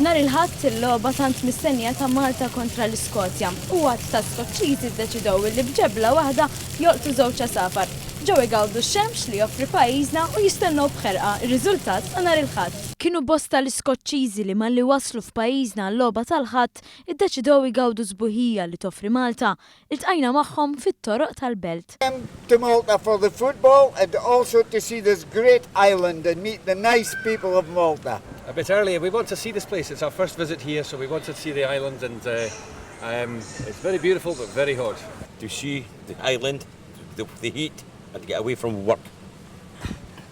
Nhar il-Ħadd il-logħba tant mistennija ta' Malta kontra l-Iskozja u għad ta' Skoċċiżi ddeċidew li b'ġebla waħda jolqtu żewġ safar. Ġew igawdu x-xemx li joffri pajjiżna u jistennew bħerqa ir-riżultat ta' nhar il-Ħadd. Kienu bosta l-Iskoċċiżi li malli waslu f'pajjiżna l-logħba tal-Ħadd iddeċidew igawdu żbuħija li toffri Malta. Iltqajna magħhom fit-toroq tal-belt. To Malta for the football and also to see this great island and meet the nice people of Malta. A bit earlier, we want to see this place. It's our first visit here, so we wanted to see the island, and it's very beautiful but very hot. To see the island, the heat, and get away from work.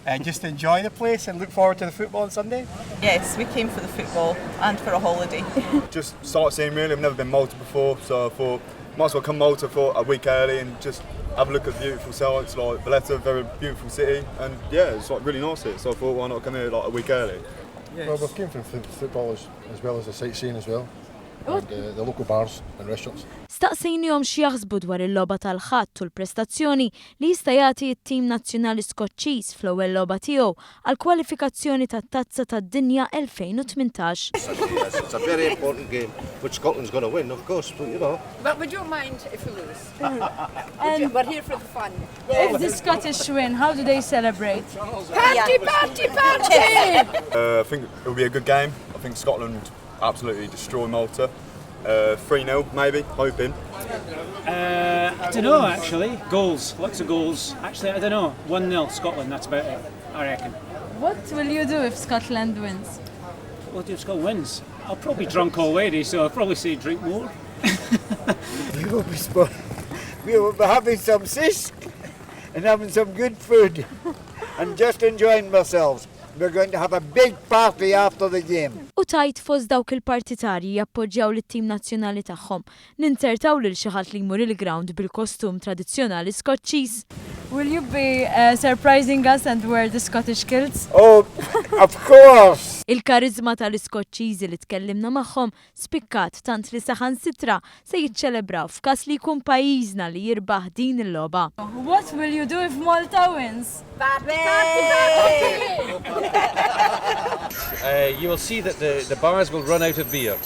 And just enjoy the place and look forward to the football on Sunday? Yes, we came for the football and for a holiday. Just sightseeing really, I've never been Malta before, so I thought might as well come Malta for a week early and just have a look at the beautiful sights like Valletta, very beautiful city, and yeah, it's like really nice here, so I thought why not come here like a week early. Yes. Well, we've came from football as well as the sightseeing as well, and the local bars and restaurants. Staqsejnihom xi jaħsbu dwar il-logħba tal-Ħadd u l-prestazzjoni li jista' jagħti t-tim nazzjonali Skoċċiż fl-ewwel logħba tiegħu għall kwalifikazzjoni tat-Tazza tad-Dinja 2018. It's a very important game, which Scotland's going to win, of course, but you know. But would you mind if we lose? We're here for the fun. If the Scottish win, how do they celebrate? Party, party, party! I think it'll be a good game. I think Scotland absolutely destroy Malta. 3-0 maybe, hoping. I don't know actually. Goals, lots of goals. Actually, I don't know. 1-0 Scotland, that's about it, I reckon. What will you do if Scotland wins? What if Scotland wins? I'll probably be drunk already, so I'll probably say drink more. We will be having some sisk and having some good food and just enjoying ourselves. We're going to have a big party after the game. U tajt fost dawk il-partitarji jappoġġjaw lit-tim nazzjonali tagħhom. Nintertaw lil xi ħadd li jmur il-ground bil-kostum tradizzjonali Skoċċiż. Will you be surprising us and wear the Scottish kilts? Oh, of course! Il-karizma tal-Iskoċċiżi li tkellimna magħhom spikkat tant li saħansitra se jiċċelebraw f'każ li jkun pajjiżna li jirbaħ din il-logħba. What will you do if Malta wins? Party, party, party! You will see that the bars will run out of beer.